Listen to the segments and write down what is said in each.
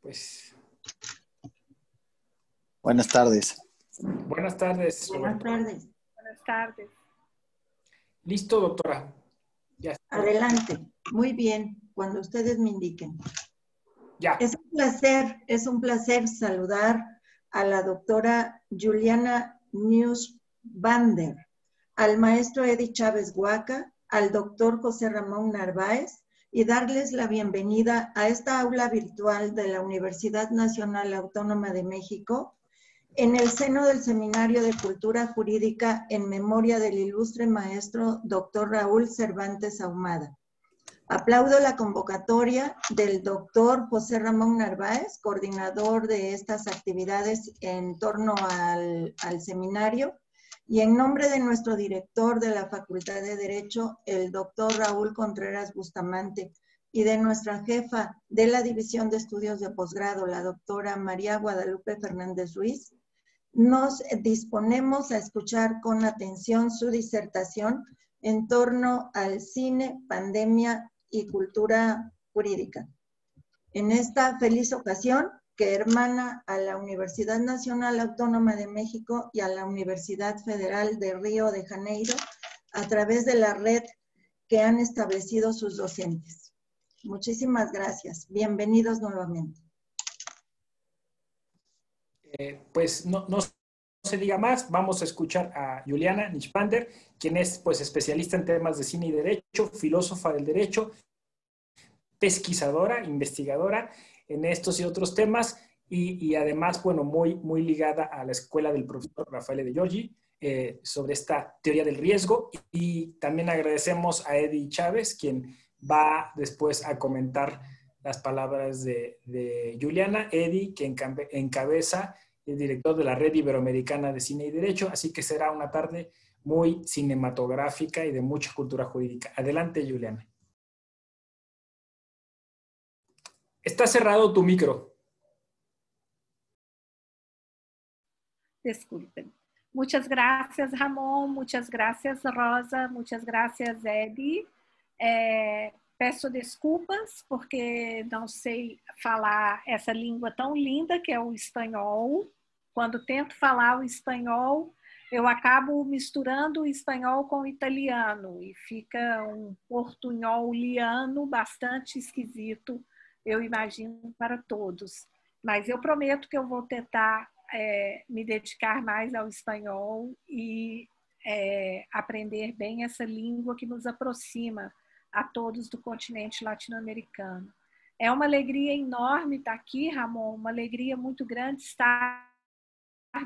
Pues, buenas tardes. buenas tardes, Buenas Roberto. tardes. Buenas tardes. Listo, doctora. Ya está. Adelante. Muy bien, cuando ustedes me indiquen. Ya. Es un placer saludar a la doctora Juliana Neuschwander, al maestro Eddie Chávez Huaca, al doctor José Ramón Narváez y darles la bienvenida a esta aula virtual de la Universidad Nacional Autónoma de México en el seno del Seminario de Cultura Jurídica en memoria del ilustre maestro doctor Raúl Cervantes Ahumada. Aplaudo la convocatoria del doctor José Ramón Narváez, coordinador de estas actividades en torno al seminario, y en nombre de nuestro director de la Facultad de Derecho, el doctor Raúl Contreras Bustamante, y de nuestra jefa de la División de Estudios de Posgrado, la doctora María Guadalupe Fernández Ruiz, nos disponemos a escuchar con atención su disertación en torno al cine, pandemia y cultura jurídica. En esta feliz ocasión, que hermana a la Universidad Nacional Autónoma de México y a la Universidad Federal de Río de Janeiro, a través de la red que han establecido sus docentes. Muchísimas gracias. Bienvenidos nuevamente. Pues no se diga más, vamos a escuchar a Juliana Neuschwander, quien es pues especialista en temas de cine y derecho, filósofa del derecho, pesquisadora, investigadora en estos y otros temas y además, bueno, muy ligada a la escuela del profesor Raffaele De Giorgi sobre esta teoría del riesgo, y también agradecemos a Eddie Chávez, quien va después a comentar las palabras de Juliana. Eddie, que encabeza el director de la Red Iberoamericana de Cine y Derecho, así que será una tarde muy cinematográfica y de mucha cultura jurídica. Adelante, Juliana. Está cerrado tu micro. Disculpen. Muchas gracias, Ramon. Muchas gracias, Rosa. Muchas gracias, Eddie. Peço desculpas porque não sei falar essa língua tão linda que é o espanhol. Quando tento falar o espanhol, eu acabo misturando o espanhol com o italiano e fica um portunholiano bastante esquisito, eu imagino, para todos. Mas eu prometo que eu vou tentar me dedicar mais ao espanhol e aprender bem essa língua que nos aproxima a todos do continente latino-americano. É uma alegria enorme estar aqui, Ramon, uma alegria muito grande estar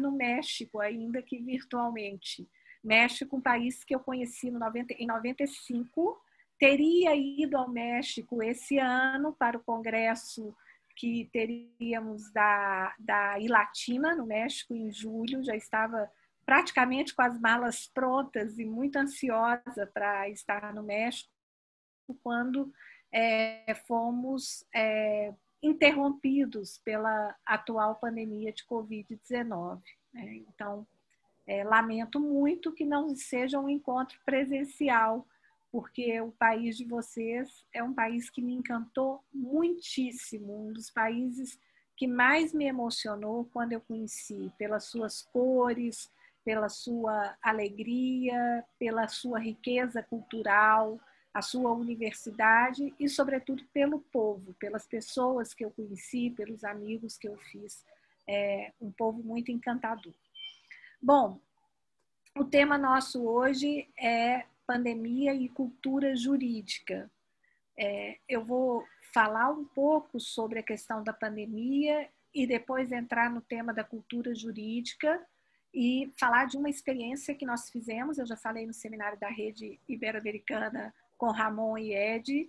no México, ainda que virtualmente. México, um país que eu conheci em 95, teria ido ao México esse ano para o congresso que teríamos da ILATINA no México em julho, já estava praticamente com as malas prontas e muito ansiosa para estar no México, quando fomos interrompidos pela atual pandemia de Covid-19. Então, lamento muito que não seja um encontro presencial, porque o país de vocês é um país que me encantou muitíssimo, um dos países que mais me emocionou quando eu conheci, pelas suas cores, pela sua alegria, pela sua riqueza cultural, a sua universidade e, sobretudo, pelo povo, pelas pessoas que eu conheci, pelos amigos que eu fiz. Um povo muito encantador. Bom, o tema nosso hoje é pandemia e cultura jurídica. Eu vou falar um pouco sobre a questão da pandemia e depois entrar no tema da cultura jurídica e falar de uma experiência que nós fizemos, eu já falei no seminário da Rede Ibero-Americana com Ramon e Ed,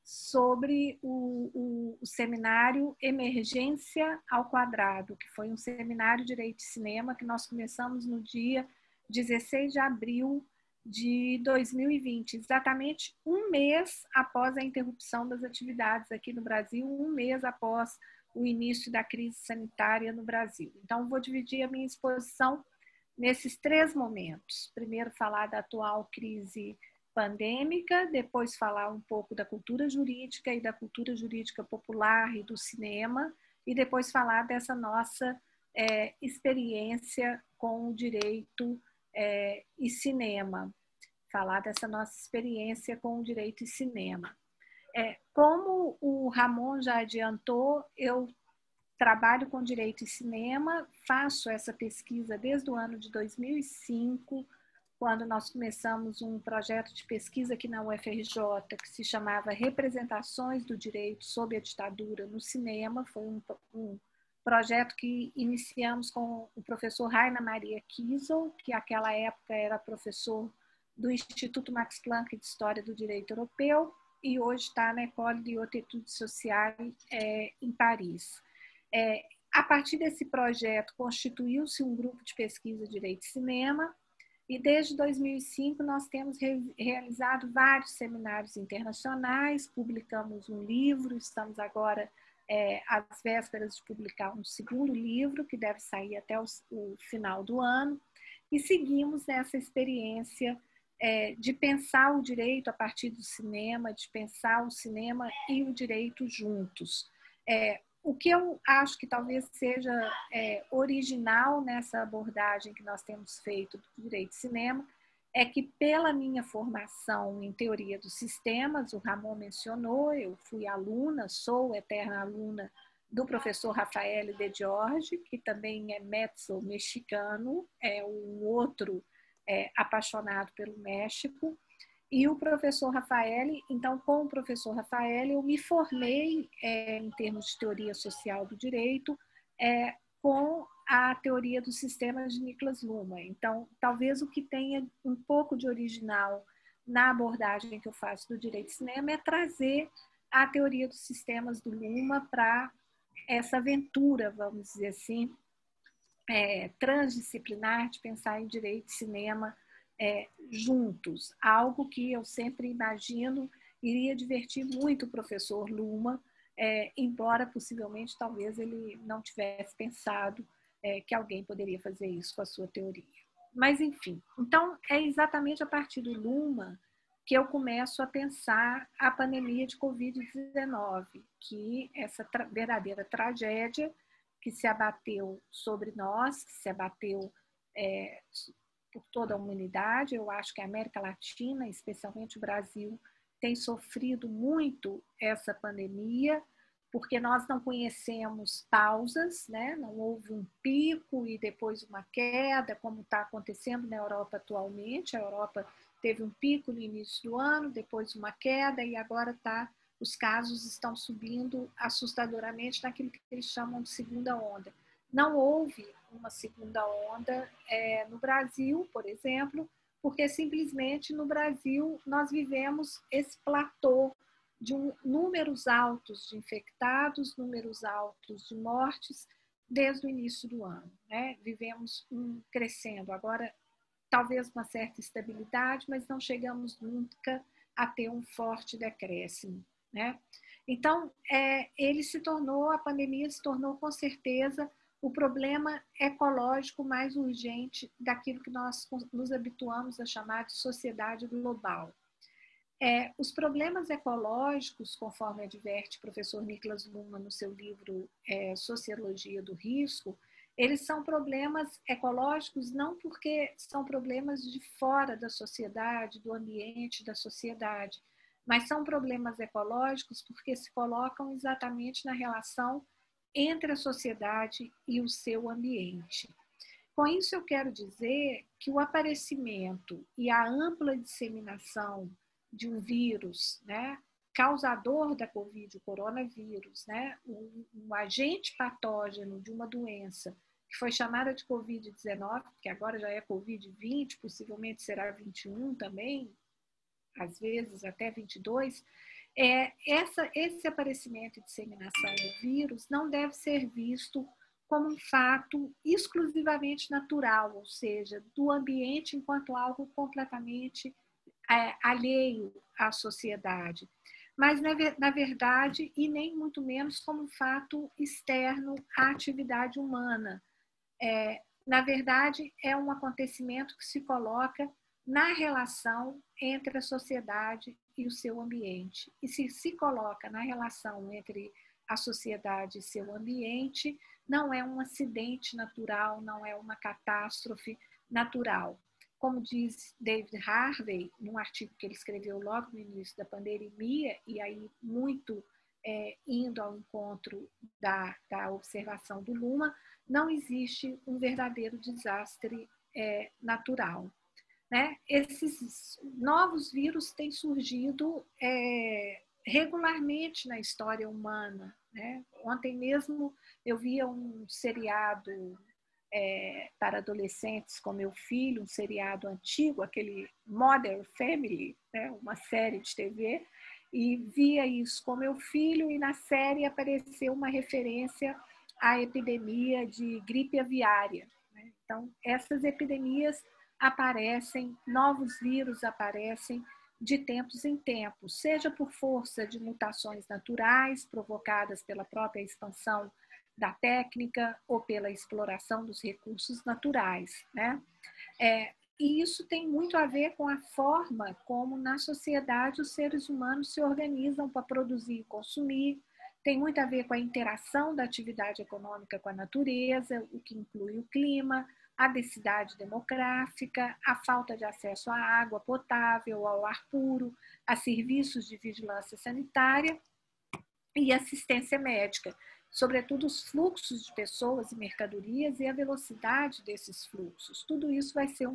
sobre o seminário Emergência ao Quadrado, que foi um seminário de Direito de Cinema que nós começamos no dia 16 de abril de 2020, exatamente um mês após a interrupção das atividades aqui no Brasil, um mês após o início da crise sanitária no Brasil. Então, vou dividir a minha exposição nesses três momentos. Primeiro, falar da atual crise pandêmica, depois falar um pouco da cultura jurídica e da cultura jurídica popular e do cinema, e depois falar dessa nossa experiência com o direito e cinema. Falar dessa nossa experiência com o direito e cinema. Como o Ramon já adiantou, eu trabalho com direito e cinema, faço essa pesquisa desde o ano de 2005, quando nós começamos um projeto de pesquisa aqui na UFRJ, que se chamava Representações do Direito sob a Ditadura no Cinema. Foi um projeto que iniciamos com o professor Rainer Maria Kiesel, que naquela época era professor do Instituto Max Planck de História do Direito Europeu, e hoje está na École de Hautes Études Sociales em Paris. A partir desse projeto, constituiu-se um grupo de pesquisa de Direito e Cinema, e desde 2005 nós temos realizado vários seminários internacionais, publicamos um livro, estamos agora às vésperas de publicar um segundo livro, que deve sair até o final do ano, e seguimos nessa experiência de pensar o direito a partir do cinema, de pensar o cinema e o direito juntos. O que eu acho que talvez seja original nessa abordagem que nós temos feito do direito e cinema é que, pela minha formação em teoria dos sistemas, o Ramon mencionou, eu fui aluna, sou eterna aluna do professor Rafael de Giorgi, que também é mezzo mexicano, é um outro apaixonado pelo México, e o professor Rafael. Então, com o professor Rafael, eu me formei em termos de teoria social do direito com a teoria dos sistemas de Niklas Luhmann. Então, talvez o que tenha um pouco de original na abordagem que eu faço do direito e cinema é trazer a teoria dos sistemas do Luhmann para essa aventura, vamos dizer assim, transdisciplinar de pensar em direito e cinema juntos, algo que eu sempre imagino iria divertir muito o professor Luhmann, embora possivelmente talvez ele não tivesse pensado que alguém poderia fazer isso com a sua teoria. Mas enfim, então é exatamente a partir do Luhmann que eu começo a pensar a pandemia de Covid-19, que essa verdadeira tragédia que se abateu sobre nós, que se abateu por toda a humanidade. Eu acho que a América Latina, especialmente o Brasil, tem sofrido muito essa pandemia, porque nós não conhecemos pausas, né? Não houve um pico e depois uma queda, como está acontecendo na Europa atualmente. A Europa teve um pico no início do ano, depois uma queda, e agora os casos estão subindo assustadoramente naquilo que eles chamam de segunda onda. Não houve uma segunda onda no Brasil, por exemplo, porque simplesmente no Brasil nós vivemos esse platô de números altos de infectados, números altos de mortes desde o início do ano, né? Vivemos crescendo. Agora, talvez uma certa estabilidade, mas não chegamos nunca a ter um forte decréscimo, né? Então, a pandemia se tornou com certeza o problema ecológico mais urgente daquilo que nós nos habituamos a chamar de sociedade global. Os problemas ecológicos, conforme adverte o professor Niklas Luhmann no seu livro Sociologia do Risco, eles são problemas ecológicos não porque são problemas de fora da sociedade, do ambiente da sociedade, mas são problemas ecológicos porque se colocam exatamente na relação entre a sociedade e o seu ambiente. Com isso, eu quero dizer que o aparecimento e a ampla disseminação de um vírus, né, causador da Covid, o coronavírus, né, um agente patógeno de uma doença que foi chamada de Covid-19, que agora já é Covid-20, possivelmente será 21 também, às vezes até 22, esse aparecimento e disseminação do vírus não deve ser visto como um fato exclusivamente natural, ou seja, do ambiente enquanto algo completamente alheio à sociedade, mas na verdade, e nem muito menos como um fato externo à atividade humana. Na verdade, é um acontecimento que se coloca na relação entre a sociedade e o seu ambiente. E se coloca na relação entre a sociedade e seu ambiente, não é um acidente natural, não é uma catástrofe natural. Como diz David Harvey, num artigo que ele escreveu logo no início da pandemia, e aí muito indo ao encontro da observação do Luhmann, não existe um verdadeiro desastre natural. Né? Esses novos vírus têm surgido regularmente na história humana. Né? Ontem mesmo eu via um seriado para adolescentes com meu filho, um seriado antigo, aquele Modern Family, né? Uma série de TV, e via isso com meu filho, e na série apareceu uma referência à epidemia de gripe aviária. Né? Então, essas epidemias aparecem, novos vírus aparecem de tempos em tempos, seja por força de mutações naturais provocadas pela própria expansão da técnica ou pela exploração dos recursos naturais. Né? E isso tem muito a ver com a forma como na sociedade os seres humanos se organizam para produzir e consumir, tem muito a ver com a interação da atividade econômica com a natureza, o que inclui o clima, a densidade demográfica, a falta de acesso à água potável, ao ar puro, a serviços de vigilância sanitária e assistência médica, sobretudo os fluxos de pessoas e mercadorias e a velocidade desses fluxos. Tudo isso vai ser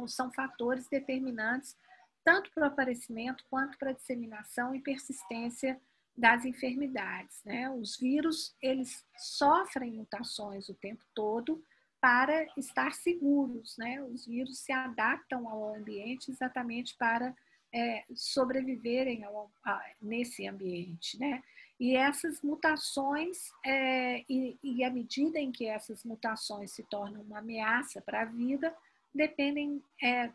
são fatores determinantes tanto para o aparecimento quanto para a disseminação e persistência das enfermidades. Né? Os vírus, eles sofrem mutações o tempo todo para estar seguros. Né? Os vírus se adaptam ao ambiente exatamente para sobreviverem nesse ambiente. Né? E essas mutações, e à medida em que essas mutações se tornam uma ameaça para a vida, dependem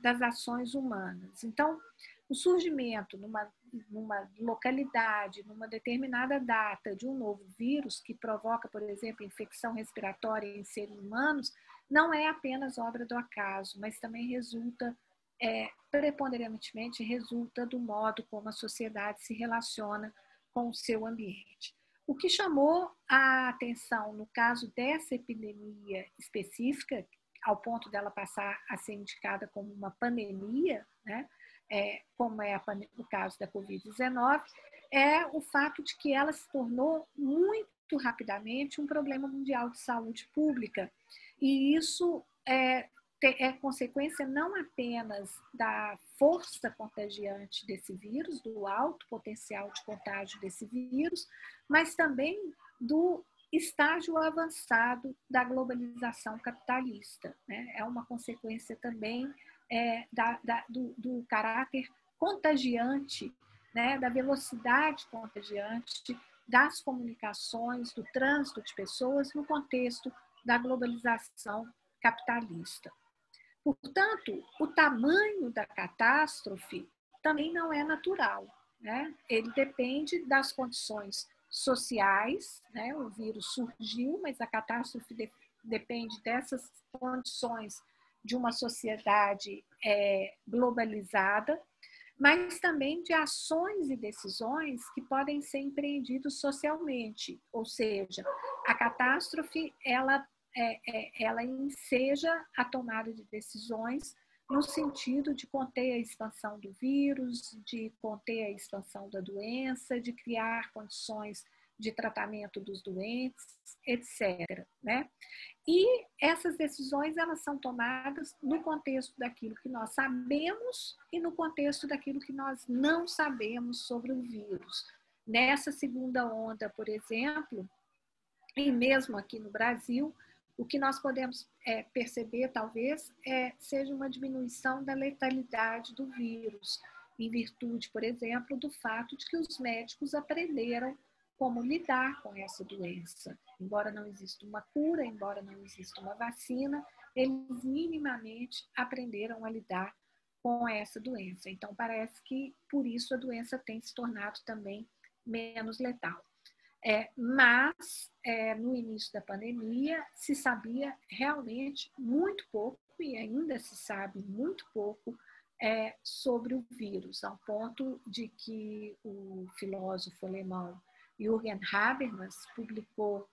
das ações humanas. Então, o surgimento numa localidade, numa determinada data de um novo vírus que provoca, por exemplo, infecção respiratória em seres humanos, não é apenas obra do acaso, mas também resulta, preponderantemente, resulta do modo como a sociedade se relaciona com o seu ambiente. O que chamou a atenção no caso dessa epidemia específica, ao ponto dela passar a ser indicada como uma pandemia, né? Como é o caso da Covid-19, é o fato de que ela se tornou muito rapidamente um problema mundial de saúde pública. E isso é consequência não apenas da força contagiante desse vírus, do alto potencial de contágio desse vírus, mas também do estágio avançado da globalização capitalista. Né? É uma consequência também do caráter contagiante, né? Da velocidade contagiante das comunicações, do trânsito de pessoas no contexto da globalização capitalista. Portanto, o tamanho da catástrofe também não é natural. Né? Ele depende das condições sociais. Né? O vírus surgiu, mas a catástrofe depende dessas condições de uma sociedade globalizada, mas também de ações e decisões que podem ser empreendidas socialmente. Ou seja, a catástrofe, ela enseja a tomada de decisões no sentido de conter a expansão do vírus, de conter a expansão da doença, de criar condições de tratamento dos doentes, etc. Né? E essas decisões, elas são tomadas no contexto daquilo que nós sabemos e no contexto daquilo que nós não sabemos sobre o vírus. Nessa segunda onda, por exemplo, e mesmo aqui no Brasil, o que nós podemos perceber, talvez, seja uma diminuição da letalidade do vírus, em virtude, por exemplo, do fato de que os médicos aprenderam como lidar com essa doença. Embora não exista uma cura, embora não exista uma vacina, eles minimamente aprenderam a lidar com essa doença. Então, parece que, por isso, a doença tem se tornado também menos letal. Mas, no início da pandemia, se sabia realmente muito pouco, e ainda se sabe muito pouco, sobre o vírus, ao ponto de que o filósofo alemão Jürgen Habermas publicou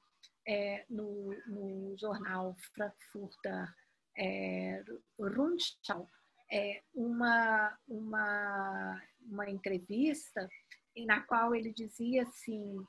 no jornal Frankfurter Rundschau uma entrevista na qual ele dizia assim,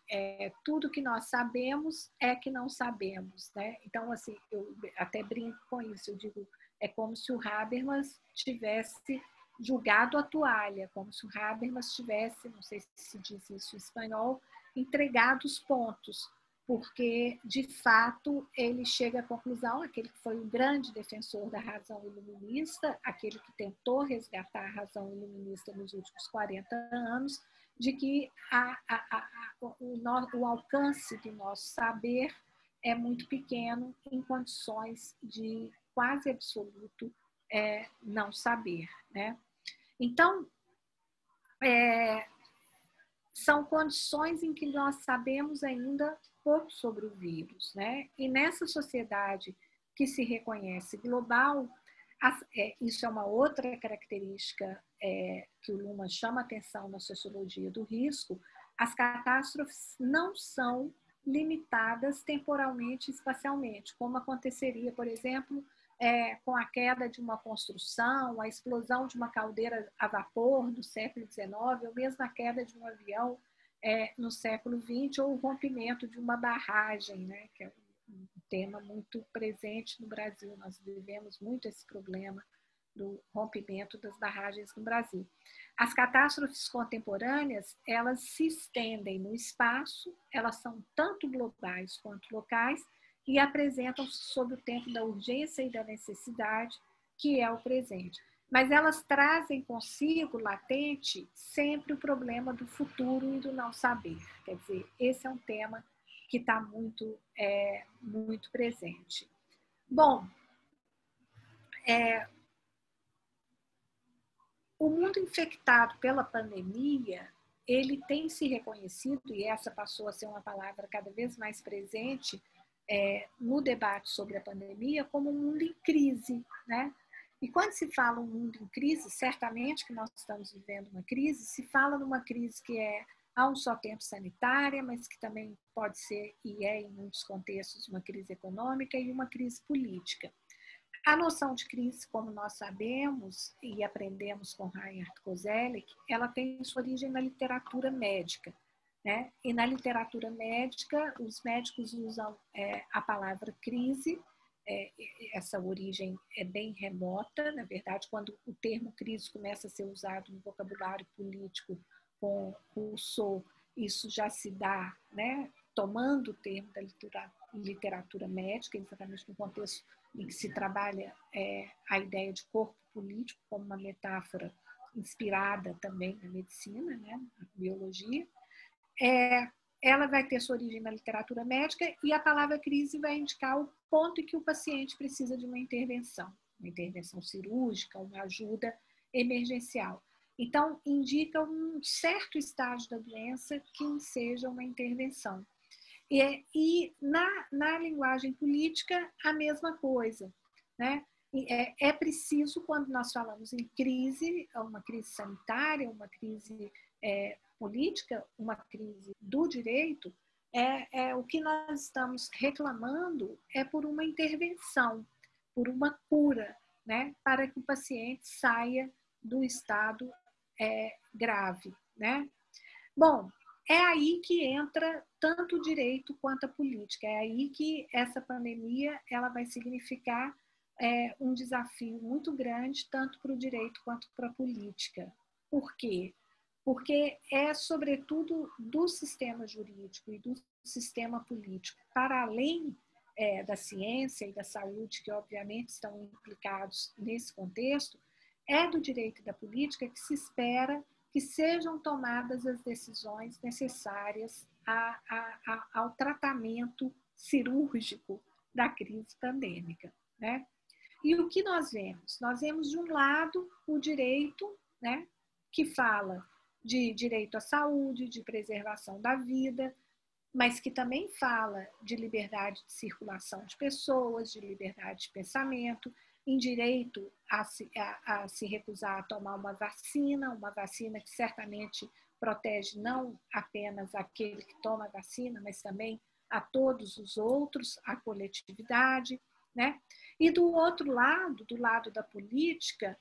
tudo que nós sabemos é que não sabemos, né? Então, assim, eu até brinco com isso, eu digo, é como se o Habermas tivesse jogado a toalha, como se o Habermas tivesse, não sei se diz isso em espanhol, entregado os pontos, porque, de fato, ele chega à conclusão, aquele que foi um grande defensor da razão iluminista, aquele que tentou resgatar a razão iluminista nos últimos 40 anos, de que o alcance do nosso saber é muito pequeno em condições de quase absoluto não saber, né? Então, são condições em que nós sabemos ainda pouco sobre o vírus, né? E nessa sociedade que se reconhece global, isso é uma outra característica que o Luhmann chama atenção na sociologia do risco, as catástrofes não são limitadas temporalmente e espacialmente, como aconteceria, por exemplo, com a queda de uma construção, a explosão de uma caldeira a vapor do século XIX, ou mesmo a queda de um avião no século XX, ou o rompimento de uma barragem, né, que é um tema muito presente no Brasil. Nós vivemos muito esse problema do rompimento das barragens no Brasil. As catástrofes contemporâneas, elas se estendem no espaço, elas são tanto globais quanto locais, e apresentam-se sob o tempo da urgência e da necessidade, que é o presente. Mas elas trazem consigo, latente, sempre o problema do futuro e do não saber. Quer dizer, esse é um tema que está muito presente. Bom, o mundo infectado pela pandemia, ele tem se reconhecido, e essa passou a ser uma palavra cada vez mais presente no debate sobre a pandemia, como um mundo em crise, né? E quando se fala um mundo em crise, certamente que nós estamos vivendo uma crise, se fala numa crise que a um só tempo sanitária, mas que também pode ser, e em muitos contextos, uma crise econômica e uma crise política. A noção de crise, como nós sabemos e aprendemos com Reinhard Koselleck, ela tem sua origem na literatura médica, né? E na literatura médica, os médicos usam a palavra crise, essa origem é bem remota, na verdade, quando o termo crise começa a ser usado no vocabulário político com Rousseau, isso já se dá, né, tomando o termo da literatura médica, exatamente no contexto em que se trabalha a ideia de corpo político como uma metáfora inspirada também na medicina, né, na biologia. Ela vai ter sua origem na literatura médica e a palavra crise vai indicar o ponto em que o paciente precisa de uma intervenção cirúrgica, uma ajuda emergencial. Então, indica um certo estágio da doença que seja uma intervenção. E na linguagem política, a mesma coisa, né? É preciso, quando nós falamos em crise, uma crise sanitária, uma crise política, uma crise do direito, o que nós estamos reclamando é por uma intervenção, por uma cura, né? Para que o paciente saia do estado grave, né? Bom, é aí que entra tanto o direito quanto a política. É aí que essa pandemia ela vai significar um desafio muito grande, tanto para o direito quanto para a política. Por quê? Porque é, sobretudo, do sistema jurídico e do sistema político, para além da ciência e da saúde, que obviamente estão implicados nesse contexto, é do direito e da política que se espera que sejam tomadas as decisões necessárias ao tratamento cirúrgico da crise pandêmica, né? E o que nós vemos? Nós vemos, de um lado, o direito, né, que fala de direito à saúde, de preservação da vida, mas que também fala de liberdade de circulação de pessoas, de liberdade de pensamento. em direito a se recusar a tomar uma vacina que certamente protege não apenas aquele que toma a vacina, mas também a todos os outros, a coletividade, né? E do outro lado, do lado da política,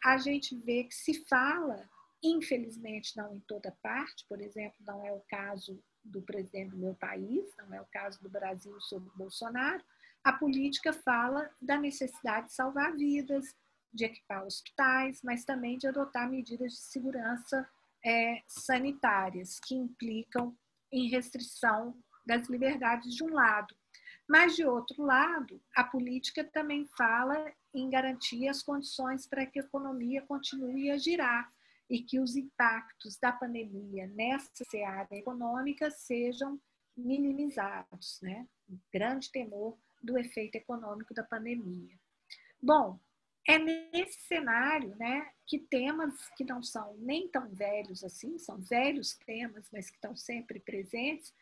a gente vê que se fala, infelizmente não em toda parte, por exemplo, não é o caso do presidente do meu país, não é o caso do Brasil sobre Bolsonaro, a política fala da necessidade de salvar vidas, de equipar hospitais, mas também de adotar medidas de segurança sanitárias, que implicam em restrição das liberdades de um lado. Mas, de outro lado, a política também fala em garantir as condições para que a economia continue a girar e que os impactos da pandemia nessa seara econômica sejam minimizados, né? Um grande temor do efeito econômico da pandemia. Bom, é nesse cenário, né, que temas que não são nem tão velhos assim, são velhos temas, mas que estão sempre presentes,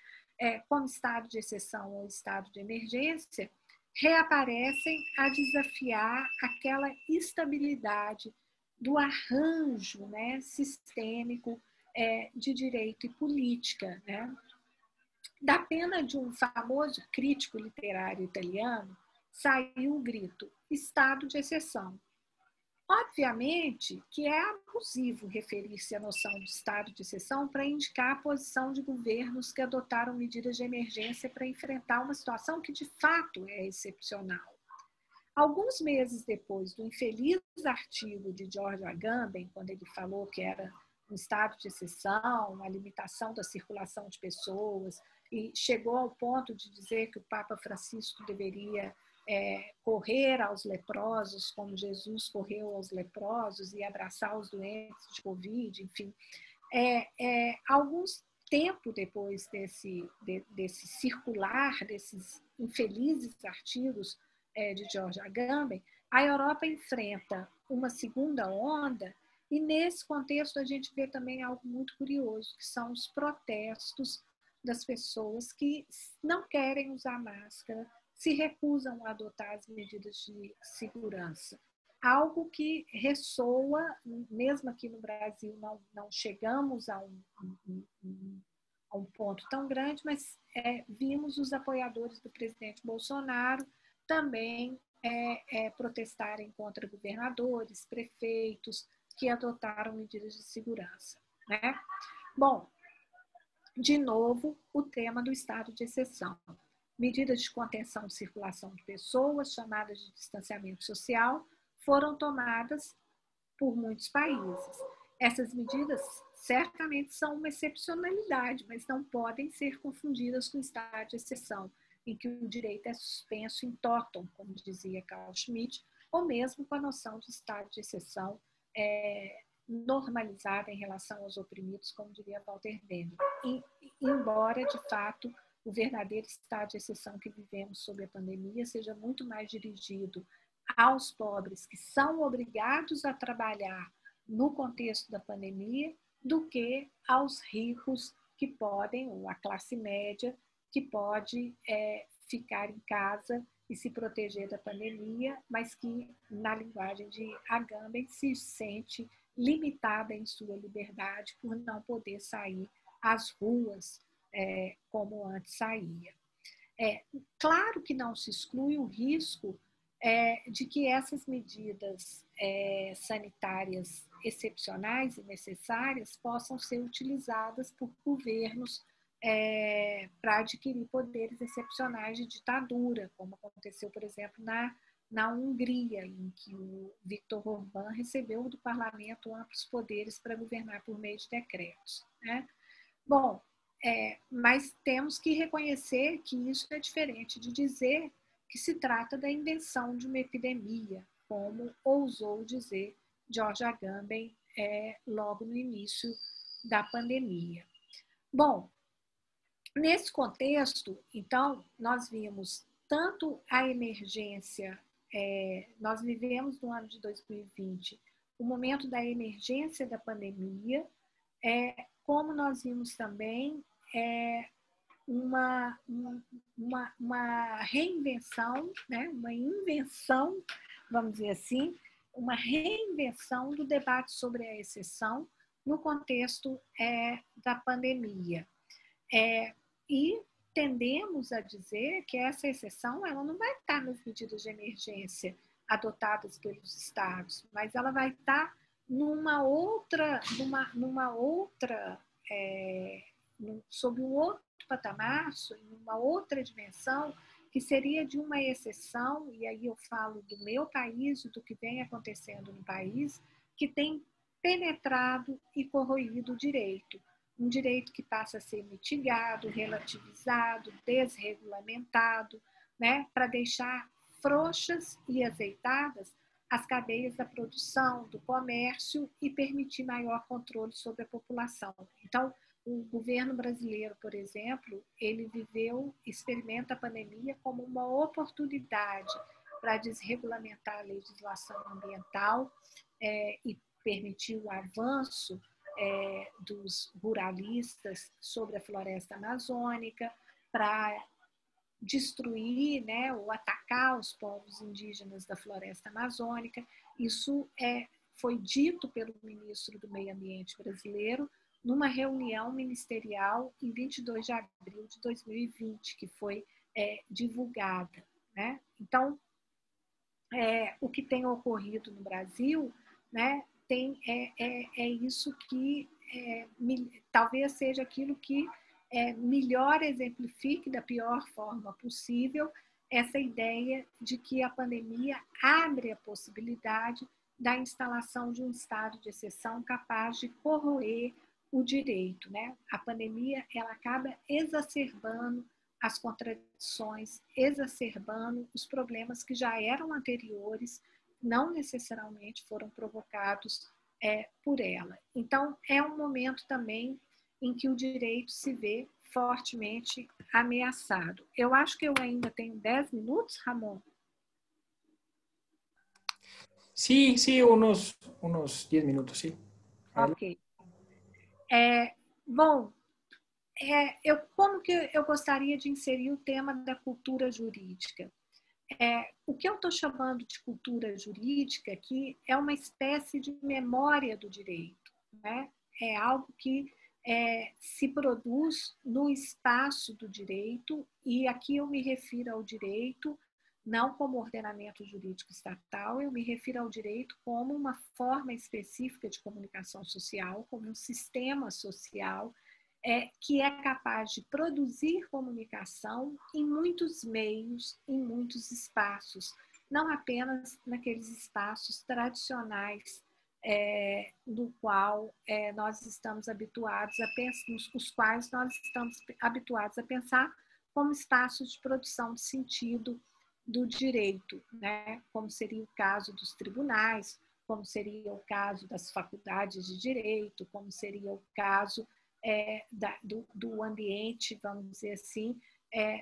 como estado de exceção ou estado de emergência, reaparecem a desafiar aquela estabilidade do arranjo, né, sistêmico de direito e política, né? Da pena de um famoso crítico literário italiano, saiu o grito: estado de exceção. Obviamente que é abusivo referir-se à noção de estado de exceção para indicar a posição de governos que adotaram medidas de emergência para enfrentar uma situação que de fato é excepcional. Alguns meses depois do infeliz artigo de George Agamben, quando ele falou que era um estado de exceção, uma limitação da circulação de pessoas, e chegou ao ponto de dizer que o Papa Francisco deveria correr aos leprosos, como Jesus correu aos leprosos, e abraçar os doentes de Covid, enfim. Alguns tempo depois desse circular, desses infelizes artigos de George Agamben, a Europa enfrenta uma segunda onda, e nesse contexto a gente vê também algo muito curioso, que são os protestos das pessoas que não querem usar máscara, se recusam a adotar as medidas de segurança. Algo que ressoa, mesmo aqui no Brasil não chegamos a um ponto tão grande, mas vimos os apoiadores do presidente Bolsonaro também protestarem contra governadores, prefeitos, que adotaram medidas de segurança, né? Bom, de novo, o tema do estado de exceção. Medidas de contenção de circulação de pessoas, chamadas de distanciamento social, foram tomadas por muitos países. Essas medidas certamente são uma excepcionalidade, mas não podem ser confundidas com o estado de exceção, em que o direito é suspenso in totum, como dizia Carl Schmitt, ou mesmo com a noção de estado de exceção normalizada em relação aos oprimidos, como diria Walter Benjamin. Embora, de fato, o verdadeiro estado de exceção que vivemos sob a pandemia seja muito mais dirigido aos pobres que são obrigados a trabalhar no contexto da pandemia do que aos ricos que podem, ou a classe média, que pode ficar em casa e se proteger da pandemia, mas que, na linguagem de Agamben, se sente limitada em sua liberdade por não poder sair às ruas como antes saía. Claro que não se exclui o risco de que essas medidas sanitárias excepcionais e necessárias possam ser utilizadas por governos para adquirir poderes excepcionais de ditadura, como aconteceu, por exemplo, na Hungria, em que o Viktor Orbán recebeu do parlamento amplos poderes para governar por meio de decretos, né? Bom, mas temos que reconhecer que isso é diferente de dizer que se trata da invenção de uma epidemia, como ousou dizer George Agamben logo no início da pandemia. Bom, nesse contexto, então, nós vimos tanto a emergência, nós vivemos no ano de 2020 o momento da emergência da pandemia, como nós vimos também uma reinvenção, né, uma invenção vamos dizer assim, uma reinvenção do debate sobre a exceção no contexto da pandemia. E tendemos a dizer que essa exceção ela não vai estar nas medidas de emergência adotadas pelos estados, mas ela vai estar sob um outro patamar, numa outra dimensão, que seria de uma exceção, e aí eu falo do meu país, do que vem acontecendo no país, que tem penetrado e corroído o direito. Um direito que passa a ser mitigado, relativizado, desregulamentado, né, para deixar frouxas e azeitadas as cadeias da produção, do comércio e permitir maior controle sobre a população. Então, o governo brasileiro, por exemplo, ele experimenta a pandemia como uma oportunidade para desregulamentar a legislação ambiental e permitir o avanço dos ruralistas sobre a floresta amazônica, para destruir, né, ou atacar os povos indígenas da floresta amazônica. Isso foi dito pelo ministro do Meio Ambiente brasileiro numa reunião ministerial em 22 de abril de 2020, que foi divulgada, né? Então, o que tem ocorrido no Brasil, né, é isso que talvez seja aquilo que melhor exemplifique da pior forma possível essa ideia de que a pandemia abre a possibilidade da instalação de um estado de exceção capaz de corroer o direito, né? A pandemia ela acaba exacerbando as contradições, exacerbando os problemas que já eram anteriores, não necessariamente foram provocados por ela. Então, é um momento também em que o direito se vê fortemente ameaçado. Eu acho que eu ainda tenho 10 minutos, Ramon. Sí, unos 10 minutos, sí. Ok. Bom, como que eu gostaria de inserir o tema da cultura jurídica? O que eu estou chamando de cultura jurídica aqui é uma espécie de memória do direito, né? É algo que se produz no espaço do direito, e aqui eu me refiro ao direito não como ordenamento jurídico estatal, eu me refiro ao direito como uma forma específica de comunicação social, como um sistema social que é capaz de produzir comunicação em muitos meios, em muitos espaços, não apenas naqueles espaços tradicionais no qual nós estamos habituados a pensar, os quais nós estamos habituados a pensar como espaços de produção de sentido do direito, né? Como seria o caso dos tribunais, como seria o caso das faculdades de direito, como seria o caso do ambiente, vamos dizer assim,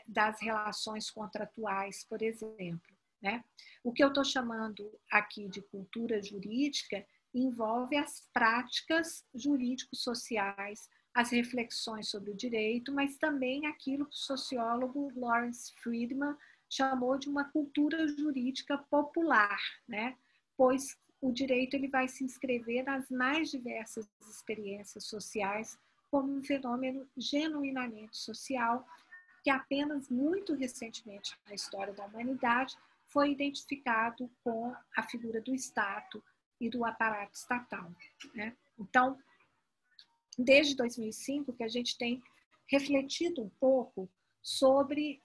das relações contratuais, por exemplo, né? O que eu estou chamando aqui de cultura jurídica envolve as práticas jurídico-sociais, as reflexões sobre o direito, mas também aquilo que o sociólogo Lawrence Friedman chamou de uma cultura jurídica popular, né? Pois o direito ele vai se inscrever nas mais diversas experiências sociais como um fenômeno genuinamente social que apenas muito recentemente na história da humanidade foi identificado com a figura do Estado e do aparato estatal, né? Então, desde 2005 que a gente tem refletido um pouco sobre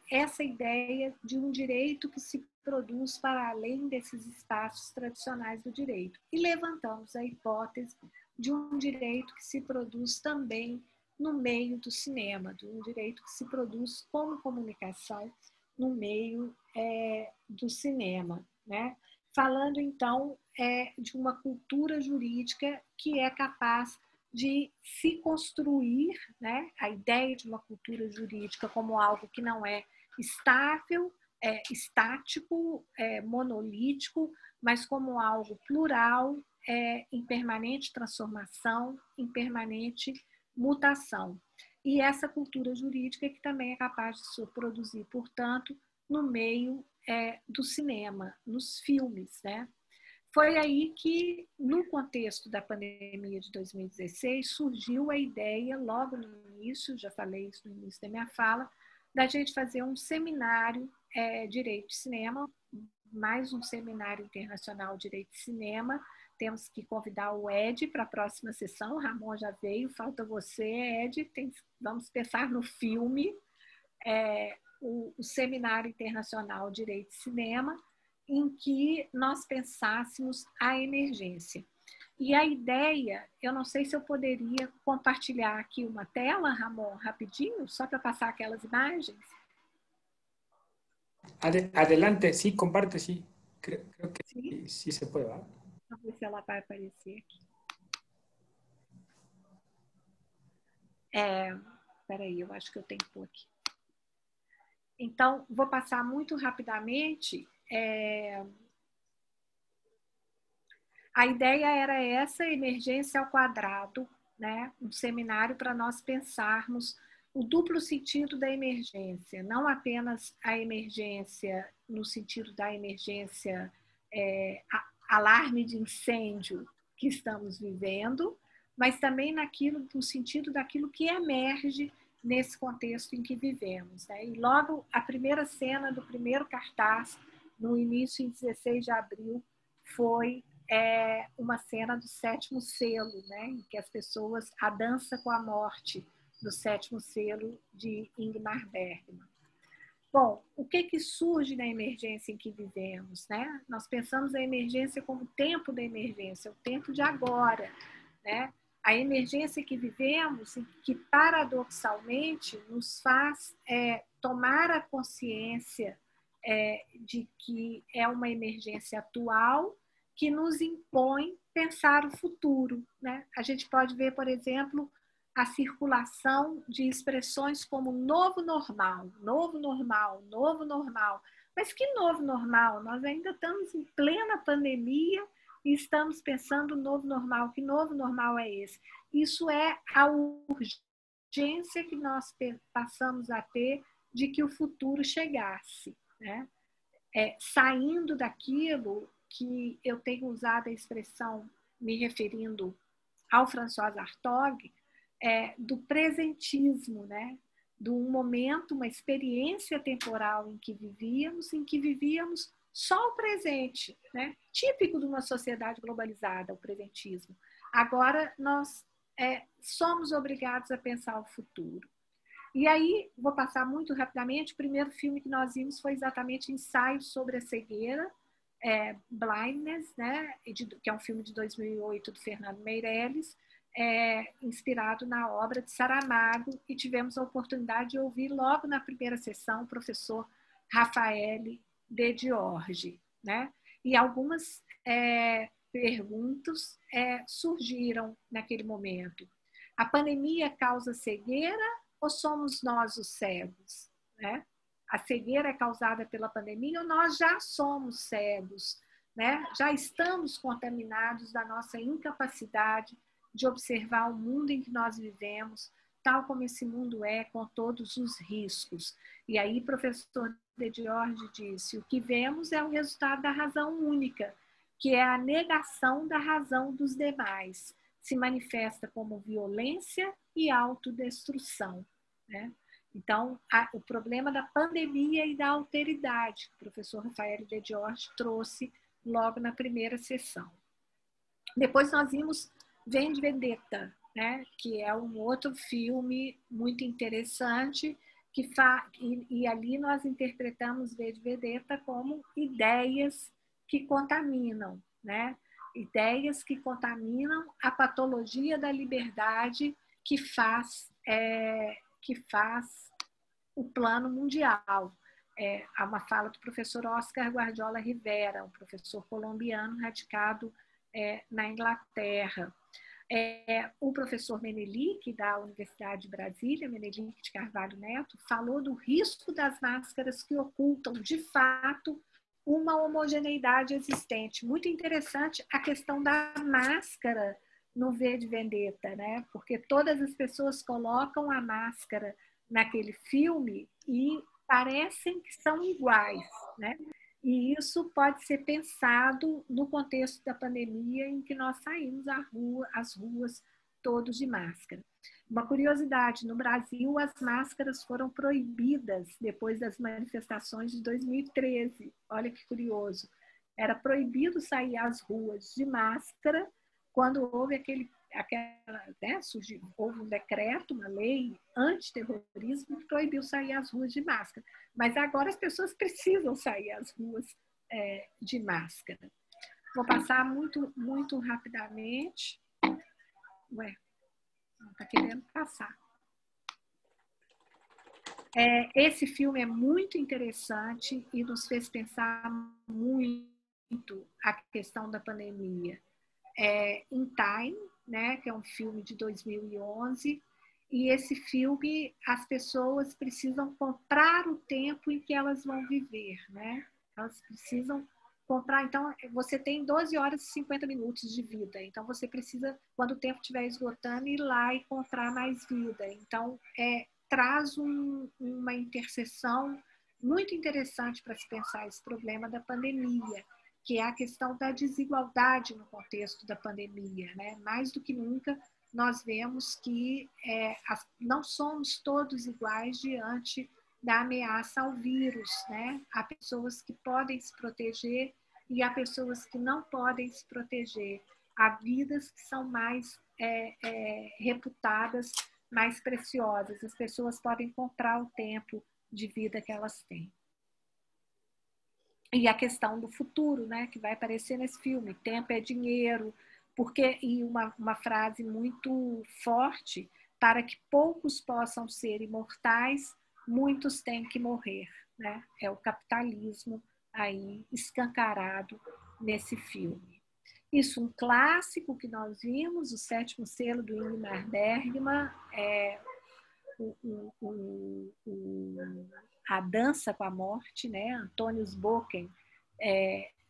essa ideia de um direito que se produz para além desses espaços tradicionais do direito. E levantamos a hipótese de um direito que se produz também no meio do cinema, de um direito que se produz como comunicação no meio do cinema, né? Falando, então, de uma cultura jurídica que é capaz de se construir, né, a ideia de uma cultura jurídica como algo que não é estável, estático, monolítico, mas como algo plural, em permanente transformação, em permanente mutação. E essa cultura jurídica que também é capaz de se produzir, portanto, no meio do cinema, nos filmes, né? Foi aí que, no contexto da pandemia de 2016, surgiu a ideia, logo no início, já falei isso no início da minha fala, da gente fazer um seminário Direito de Cinema, mais um seminário internacional Direito de Cinema. Temos que convidar o Ed para a próxima sessão. O Ramon já veio, falta você, Ed. Vamos pensar no filme, o Seminário Internacional Direito de Cinema, em que nós pensássemos a emergência. E a ideia, eu não sei se eu poderia compartilhar aqui uma tela, Ramon, rapidinho, só para passar aquelas imagens. Adelante, sí, comparte, sí. Creo que sí se puede, ¿verdad? Vamos ver se ela vai aparecer aqui. Espera aí, eu acho que eu tenho que pôr aqui. Então, vou passar muito rapidamente. A ideia era essa, emergência ao quadrado, né? Um seminário para nós pensarmos o duplo sentido da emergência, não apenas a emergência no sentido da emergência alarme de incêndio que estamos vivendo, mas também no sentido daquilo que emerge nesse contexto em que vivemos, né? E logo a primeira cena do primeiro cartaz, no início, em 16 de abril, foi uma cena do sétimo selo, né? Em que as pessoas, a dança com a morte do sétimo selo de Ingmar Bergman. Bom, o que surge na emergência em que vivemos, né? Nós pensamos a emergência como o tempo da emergência, o tempo de agora, né? A emergência que vivemos, que paradoxalmente nos faz tomar a consciência de que é uma emergência atual que nos impõe pensar o futuro, né? A gente pode ver, por exemplo, a circulação de expressões como novo normal, novo normal, novo normal. Mas que novo normal? Nós ainda estamos em plena pandemia e estamos pensando no novo normal. Que novo normal é esse? Isso é a urgência que nós passamos a ter de que o futuro chegasse, né? Saindo daquilo que eu tenho usado a expressão me referindo ao François Hartog, do presentismo, né? De um momento, uma experiência temporal em que vivíamos só o presente, né? Típico de uma sociedade globalizada, o presentismo. Agora nós somos obrigados a pensar o futuro. E aí, vou passar muito rapidamente, o primeiro filme que nós vimos foi exatamente Ensaio sobre a Cegueira, Blindness, né? Que é um filme de 2008 do Fernando Meirelles, inspirado na obra de Saramago, e tivemos a oportunidade de ouvir logo na primeira sessão o professor Rafael de Giorgi, né? E algumas perguntas surgiram naquele momento. A pandemia causa cegueira ou somos nós os cegos, né? A cegueira é causada pela pandemia ou nós já somos cegos, né? Já estamos contaminados da nossa incapacidade de observar o mundo em que nós vivemos, tal como esse mundo com todos os riscos. E aí, professor de Giorgi disse, o que vemos é o resultado da razão única, que é a negação da razão dos demais. Se manifesta como violência e autodestruição, né? Então, o problema da pandemia e da alteridade, que o professor Rafael de Giorgi trouxe logo na primeira sessão. Depois nós vimos V de Vendetta, né? Que é um outro filme muito interessante, e ali nós interpretamos V de Vendetta como ideias que contaminam, né? Ideias que contaminam a patologia da liberdade que faz o plano mundial. Há uma fala do professor Oscar Guardiola Rivera, um professor colombiano radicado na Inglaterra. O professor Menelik, da Universidade de Brasília, Menelik de Carvalho Neto, falou do risco das máscaras que ocultam, de fato, uma homogeneidade existente. Muito interessante a questão da máscara no V de Vendetta, né? Porque todas as pessoas colocam a máscara naquele filme e parecem que são iguais, né? E isso pode ser pensado no contexto da pandemia em que nós saímos às ruas todos de máscara. Uma curiosidade, no Brasil as máscaras foram proibidas depois das manifestações de 2013. Olha que curioso. Era proibido sair às ruas de máscara quando houve houve um decreto, uma lei antiterrorismo que proibiu sair às ruas de máscara. Mas agora as pessoas precisam sair às ruas de máscara. Vou passar muito, muito rapidamente. Ué, não está querendo passar. Esse filme é muito interessante e nos fez pensar muito a questão da pandemia. In Time, né, que é um filme de 2011, e esse filme as pessoas precisam comprar o tempo em que elas vão viver, né? Elas precisam comprar, então você tem 12 horas e 50 minutos de vida, então você precisa, quando o tempo estiver esgotando, ir lá e comprar mais vida. Então traz uma interseção muito interessante para se pensar esse problema da pandemia, que é a questão da desigualdade no contexto da pandemia, né? Mais do que nunca, nós vemos que não somos todos iguais diante da ameaça ao vírus, né? Há pessoas que podem se proteger e há pessoas que não podem se proteger. Há vidas que são mais reputadas, mais preciosas. As pessoas podem comprar o tempo de vida que elas têm. E a questão do futuro, né, que vai aparecer nesse filme, tempo é dinheiro, e uma frase muito forte, para que poucos possam ser imortais, muitos têm que morrer, né? É o capitalismo aí escancarado nesse filme. Isso, um clássico que nós vimos, O Sétimo Selo, do Ingmar Bergman, A Dança com a Morte, né? Antônio Boken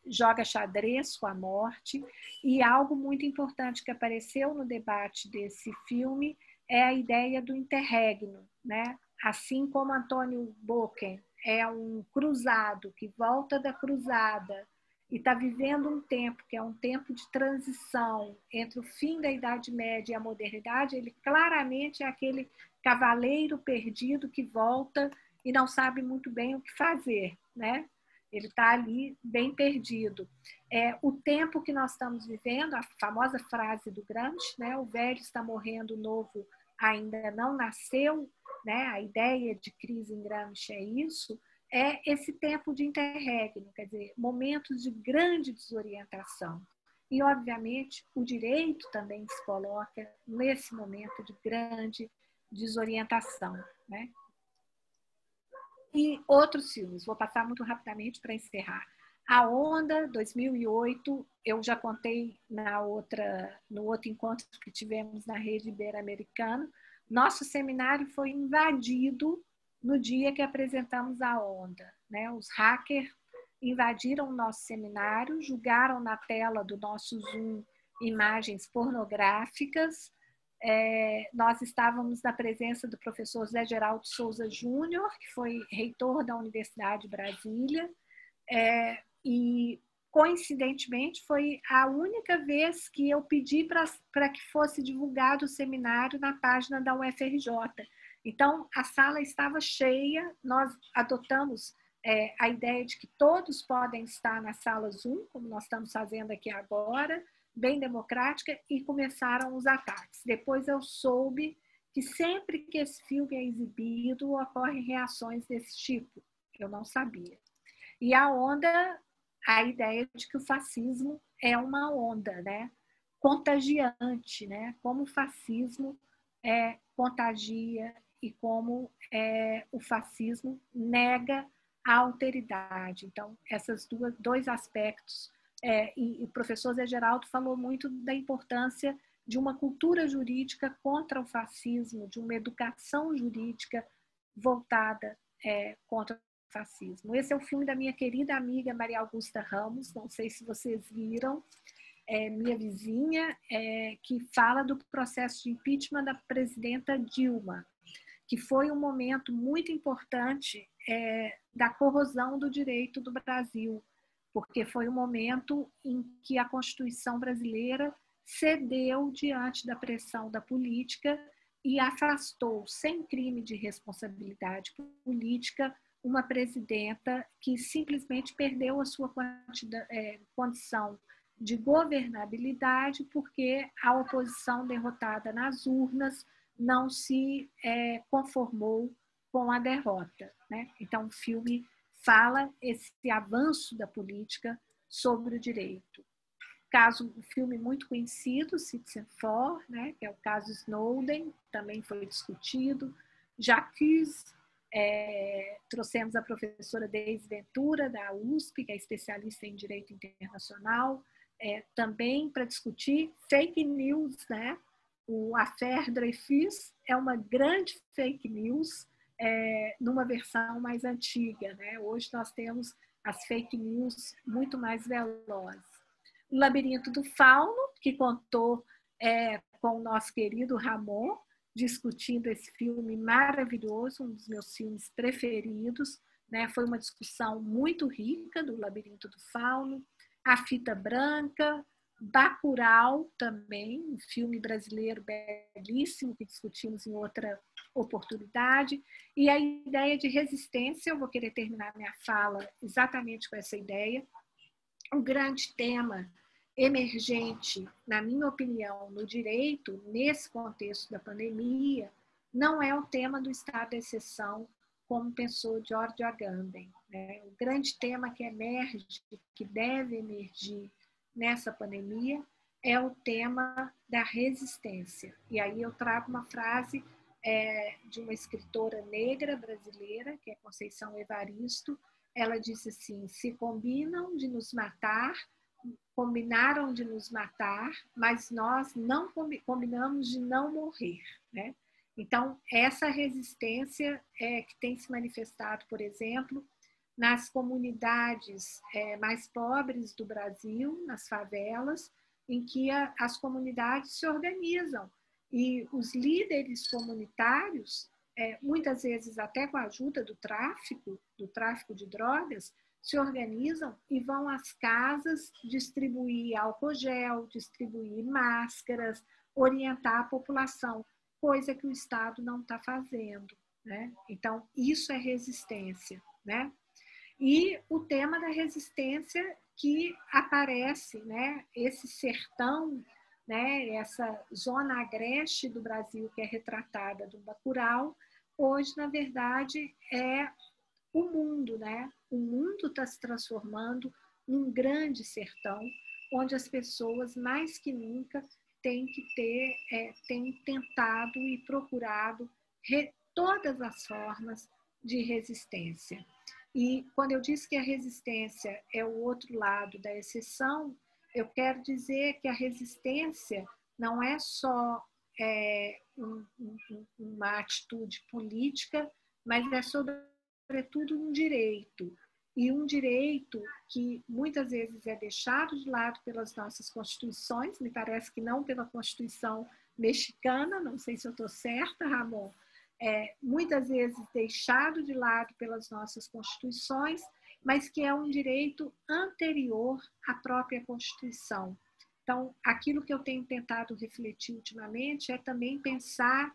joga xadrez com a morte, e algo muito importante que apareceu no debate desse filme é a ideia do interregno, né? Assim como Antônio Boken é um cruzado que volta da cruzada e está vivendo um tempo que é um tempo de transição entre o fim da Idade Média e a modernidade, ele claramente é aquele cavaleiro perdido que volta e não sabe muito bem o que fazer, né? Ele está ali bem perdido. O tempo que nós estamos vivendo, a famosa frase do Gramsci, né? O velho está morrendo, o novo ainda não nasceu, né? A ideia de crise em Gramsci é isso, é esse tempo de interregno, quer dizer, momentos de grande desorientação. E, obviamente, o direito também se coloca nesse momento de grande desorientação, né? E outros filmes, vou passar muito rapidamente para encerrar. A Onda, 2008, eu já contei no outro encontro que tivemos na Rede Ibero-Americana. Nosso seminário foi invadido no dia que apresentamos a Onda, né? Os hackers invadiram o nosso seminário, jogaram na tela do nosso Zoom imagens pornográficas. Nós estávamos na presença do professor Zé Geraldo Souza Júnior, que foi reitor da Universidade de Brasília, e coincidentemente foi a única vez que eu pedi para que fosse divulgado o seminário na página da UFRJ. Então, a sala estava cheia, nós adotamos a ideia de que todos podem estar na sala Zoom, como nós estamos fazendo aqui agora, bem democrática, e começaram os ataques. Depois eu soube que sempre que esse filme é exibido, ocorrem reações desse tipo. Eu não sabia. E a onda, a ideia de que o fascismo é uma onda, né? Contagiante, né? Como o fascismo contagia e como o fascismo nega a alteridade. Então, esses dois aspectos. E o professor Zé Geraldo falou muito da importância de uma cultura jurídica contra o fascismo, de uma educação jurídica voltada contra o fascismo. Esse é o filme da minha querida amiga Maria Augusta Ramos, não sei se vocês viram, minha vizinha, que fala do processo de impeachment da presidenta Dilma, que foi um momento muito importante da corrosão do direito do Brasil, porque foi um momento em que a Constituição brasileira cedeu diante da pressão da política e afastou, sem crime de responsabilidade política, uma presidenta que simplesmente perdeu a sua condição de governabilidade porque a oposição derrotada nas urnas não se conformou com a derrota, né? Então, o filme fala esse avanço da política sobre o direito. Um filme muito conhecido, Citizenfour, né? Que é o caso Snowden, também foi discutido. J'accuse, trouxemos a professora Deise Ventura, da USP, que é especialista em direito internacional, também para discutir fake news, né? O Affaire Dreyfus é uma grande fake news numa versão mais antiga, né? Hoje nós temos as fake news muito mais velozes. O Labirinto do Fauno, que contou com o nosso querido Ramon, discutindo esse filme maravilhoso, um dos meus filmes preferidos, né? Foi uma discussão muito rica do Labirinto do Fauno. A Fita Branca, Bacurau também, um filme brasileiro belíssimo que discutimos em outra oportunidade. E a ideia de resistência, eu vou querer terminar minha fala exatamente com essa ideia. Um grande tema emergente, na minha opinião, no direito, nesse contexto da pandemia, não é o tema do estado de exceção, como pensou George Agamben, né? O grande tema que emerge, que deve emergir nessa pandemia, é o tema da resistência. E aí eu trago uma frase de uma escritora negra brasileira, que é Conceição Evaristo. Ela disse assim: se combinaram de nos matar, mas nós não combinamos de não morrer, né? Então, essa resistência que tem se manifestado, por exemplo, nas comunidades mais pobres do Brasil, nas favelas, em que as comunidades se organizam. E os líderes comunitários, muitas vezes até com a ajuda do tráfico de drogas, se organizam e vão às casas distribuir álcool gel, distribuir máscaras, orientar a população, coisa que o Estado não está fazendo, né? Então, isso é resistência, né? E o tema da resistência que aparece, né? Esse sertão, né? Essa zona agreste do Brasil que é retratada do Bacurau, hoje, na verdade, é o mundo, né? O mundo está se transformando num grande sertão, onde as pessoas, mais que nunca, têm tentado e procurado todas as formas de resistência. E quando eu disse que a resistência é o outro lado da exceção, eu quero dizer que a resistência não é só uma atitude política, mas é sobretudo um direito. E um direito que muitas vezes é deixado de lado pelas nossas constituições, me parece que não pela Constituição mexicana, não sei se eu estou certa, Ramon, muitas vezes deixado de lado pelas nossas constituições, mas que é um direito anterior à própria Constituição. Então, aquilo que eu tenho tentado refletir ultimamente é também pensar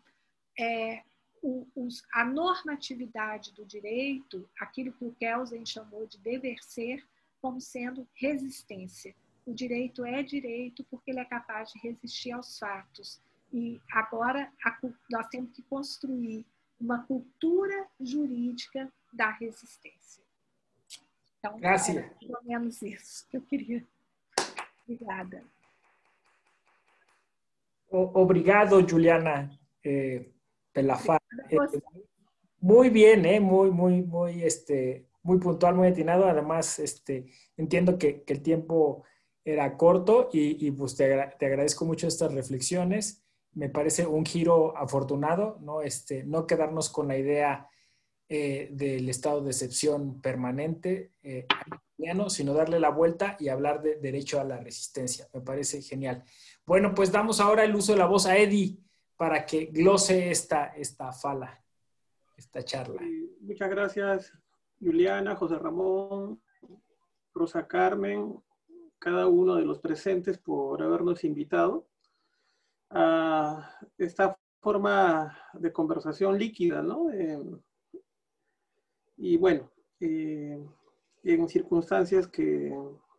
a normatividade do direito, aquilo que o Kelsen chamou de dever ser, como sendo resistência. O direito é direito porque ele é capaz de resistir aos fatos. E agora nós temos que construir uma cultura jurídica da resistência. Então, é mais ou menos isso que eu queria. Obrigada. Obrigado, Juliana, pela fala. Muy bien, muy puntual, muy atinado. Además, entiendo que el tiempo era corto y pues te agradezco mucho estas reflexiones. Me parece un giro afortunado, ¿no? No quedarnos con la idea del estado de excepción permanente, sino darle la vuelta y hablar de derecho a la resistencia. Me parece genial. Bueno, pues damos ahora el uso de la voz a Eddie para que glose esta fala. esta charla. Muchas gracias, Juliana, José Ramón, Rosa Carmen, cada uno de los presentes por habernos invitado a esta forma de conversación líquida, ¿no? Y bueno, en circunstancias que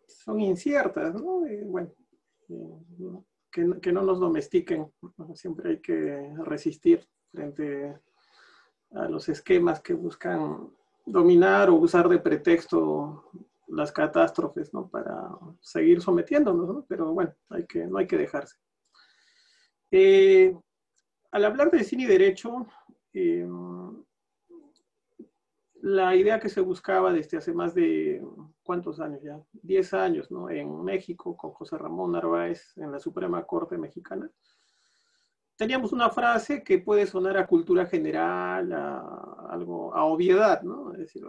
son inciertas, ¿no? Bueno, que no nos domestiquen, ¿no? Siempre hay que resistir frente a los esquemas que buscan dominar o usar de pretexto las catástrofes, ¿no? Para seguir sometiéndonos, ¿no? Pero bueno, no hay que dejarse. Al hablar de cine y derecho, la idea que se buscaba desde hace más de, ¿cuántos años ya? 10 años, ¿no? En México, con José Ramón Narváez en la Suprema Corte Mexicana. Teníamos una frase que puede sonar a cultura general, a obviedad, ¿no? Es decir,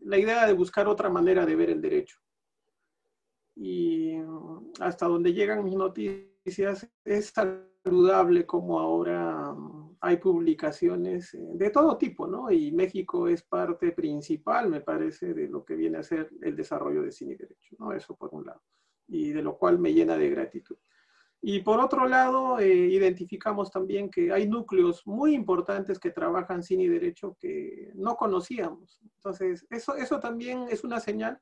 la idea de buscar otra manera de ver el derecho. Y hasta donde llegan mis noticias, es saludable como ahora hay publicaciones de todo tipo, ¿no? Y México es parte principal, me parece, de lo que viene a ser el desarrollo de cine y derecho, ¿no? Eso por un lado. Y de lo cual me llena de gratitud. Y por otro lado, identificamos también que hay núcleos muy importantes que trabajan cine y derecho que no conocíamos. Entonces, eso también es una señal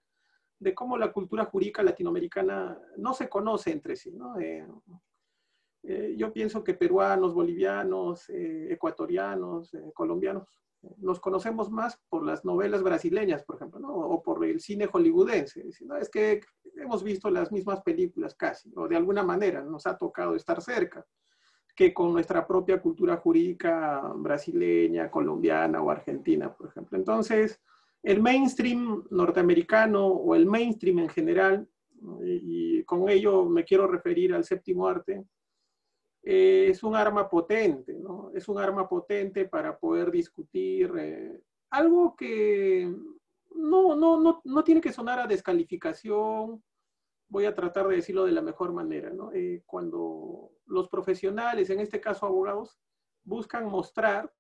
de cómo la cultura jurídica latinoamericana no se conoce entre sí, ¿no? Yo pienso que peruanos, bolivianos, ecuatorianos, colombianos, nos conocemos más por las novelas brasileñas, por ejemplo, ¿no? O por el cine hollywoodense. ¿No? Es que hemos visto las mismas películas casi, o de alguna manera nos ha tocado estar cerca, que con nuestra propia cultura jurídica brasileña, colombiana o argentina, por ejemplo. Entonces, el mainstream norteamericano o el mainstream en general, y con ello me quiero referir al séptimo arte, es un arma potente, ¿no? Es un arma potente para poder discutir algo que no tiene que sonar a descalificación. Voy a tratar de decirlo de la mejor manera, ¿no? Cuando los profesionales, en este caso abogados, buscan mostrar